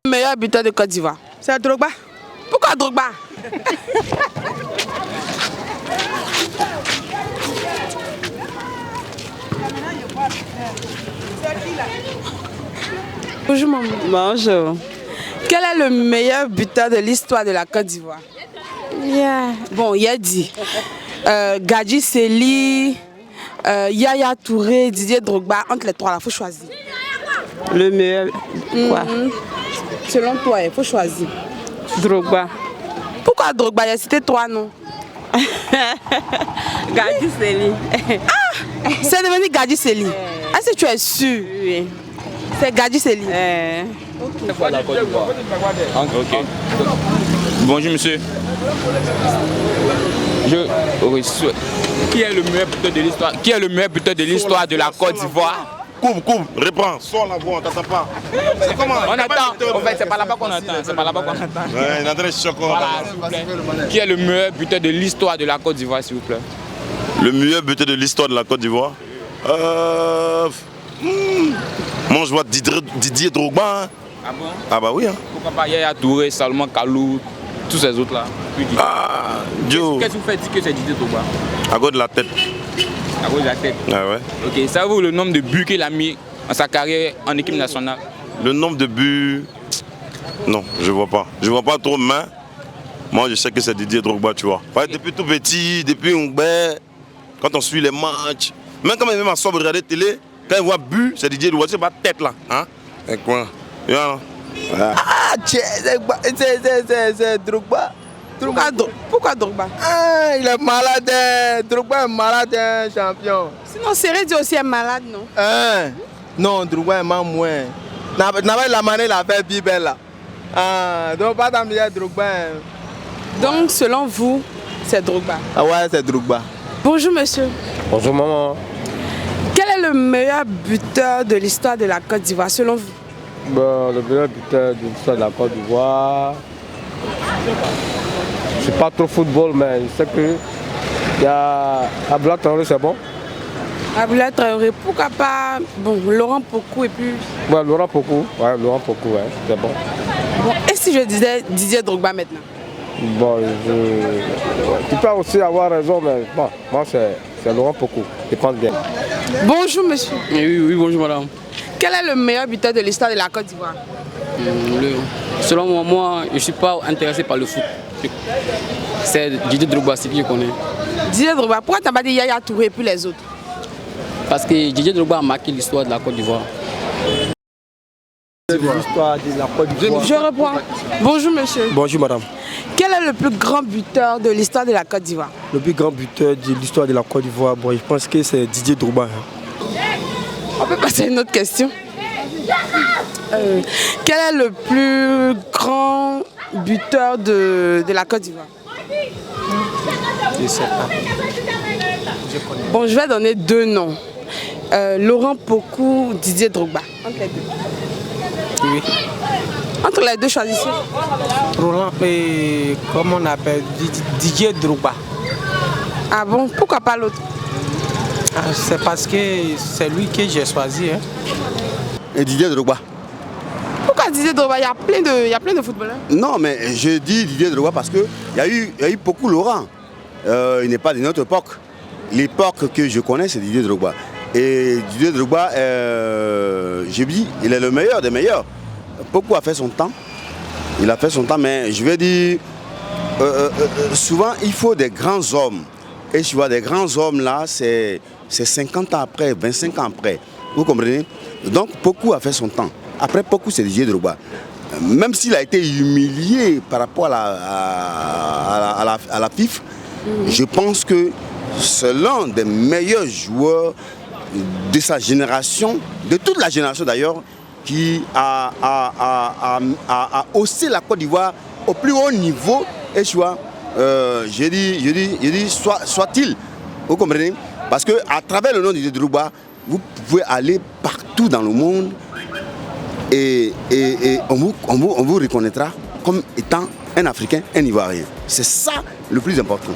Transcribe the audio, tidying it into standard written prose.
Meilleur buteur de Côte d'Ivoire. C'est Drogba. Pourquoi Drogba? Bonjour maman. Bonjour. Quel est le meilleur buteur de l'histoire de la Côte d'Ivoire? Bon, il a dit Gadji Sely, Yaya Touré, Didier Drogba. Entre les trois, il faut choisir. Le meilleur, quoi? Selon toi, il faut choisir. Drogba. Pourquoi Drogba? Il a cité trois noms. Gadji Sely. Ah, c'est devenu Gadji Sely. Est-ce que tu es sûr? Oui. C'est Gadji Sely. Ok. Bonjour monsieur. Qui est le meilleur buteur de l'histoire? Qui est le meilleur buteur de l'histoire de la Côte d'Ivoire? Coupe, reprends, sors la voix, on t'entend pas. Comment? On attend. En fait, c'est pas là-bas qu'on entend. C'est pas là-bas qu'on entend. Ouais, il est en train de choquer. Voilà, s'il vous plaît. Qui est le meilleur buteur de l'histoire de la Côte d'Ivoire, s'il vous plaît? Le meilleur buteur de l'histoire de la Côte d'Ivoire. Moi, je vois Didier Drogba. Hein. Ah bon? Ah bah oui. Hein. Pourquoi pas Yaya Touré, Salomon Kalou, tous ces autres là? Ah, Joe. Qu'est-ce que vous faites dire que c'est Didier Drogba? À cause de la tête. À cause de la tête? Ah ouais. Ok, savez-vous le nombre de buts qu'il a mis en sa carrière en équipe nationale? Le nombre de buts. Non, je vois pas. Je vois pas trop, mais moi je sais que c'est Didier Drogba, tu vois. Okay. Depuis tout petit, depuis Hongber, quand on suit les matchs, même quand même à sobre regarder télé, quand il voit but, c'est Didier Drogba, c'est pas tête là. Hein? Et quoi? Voilà. Ah, c'est Drogba. Pourquoi Drogba? Ah, il est malade. Drogba est malade, champion. Sinon, Seredi aussi est malade, non? Non, Drogba est moins. La manière, il a fait Bibel là. Donc, pas tant bien Drogba. Donc, selon vous, c'est Drogba? Ah ouais, c'est Drogba. Bonjour, monsieur. Bonjour, maman. Quel est le meilleur buteur de l'histoire de la Côte d'Ivoire, selon vous? Bon, le meilleur buteur de l'histoire de la Côte d'Ivoire. Je ne suis pas trop football, mais je sais que il y a Abdoulaye Traoré, c'est bon. Abdoulaye Traoré, pourquoi pas Laurent Pokou et puis... Ouais, Laurent Pokou, c'est bon. Bon, et si je disais Didier Drogba maintenant? Bon, tu peux aussi avoir raison, mais bon, moi c'est Laurent Pokou, je pense bien. Bonjour monsieur. Oui, bonjour madame. Quel est le meilleur buteur de l'histoire de la Côte d'Ivoire? Selon moi, je ne suis pas intéressé par le foot. C'est Didier Drogba, c'est qui je connais. Didier Drogba, pourquoi tu n'as pas dit Yaya Touré et puis les autres? Parce que Didier Drogba a marqué l'histoire de la Côte d'Ivoire. L'histoire de la Côte d'Ivoire. Je reprends. Bonjour monsieur. Bonjour madame. Quel est le plus grand buteur de l'histoire de la Côte d'Ivoire? Le plus grand buteur de l'histoire de la Côte d'Ivoire, bon, je pense que c'est Didier Drogba. On peut passer à une autre question. Quel est le plus grand buteur de la Côte d'Ivoire? Je ne sais pas. Bon, je vais donner deux noms. Laurent Pokou, Didier Drogba. Entre les deux. Oui. Entre les deux, choisissez. Roland, comment on appelle Didier Drogba. Ah bon? Pourquoi pas l'autre? C'est parce que c'est lui que j'ai choisi. Hein. Et Didier Drogba. Pourquoi Didier Drogba? Il y a plein de footballeurs. Non, mais je dis Didier Drogba parce qu'il y a eu beaucoup Laurent. Il n'est pas de notre époque. L'époque que je connais, c'est Didier Drogba. Et Didier Drogba, je dis, il est le meilleur des meilleurs. Beaucoup a fait son temps. Il a fait son temps, mais je vais dire, souvent il faut des grands hommes. Et tu vois, des grands hommes là, c'est 50 ans après, 25 ans après. Vous comprenez? Donc, beaucoup a fait son temps. Après, beaucoup, c'est Didier Drogba. Même s'il a été humilié par rapport à la FIFA, je pense que c'est l'un des meilleurs joueurs de sa génération, de toute la génération d'ailleurs, qui a haussé la Côte d'Ivoire au plus haut niveau. Et tu vois, je dis soit-il, vous comprenez? Parce qu'à travers le nom de Didier Drogba, vous pouvez aller partout dans le monde et on vous reconnaîtra comme étant un Africain, un Ivoirien. C'est ça le plus important.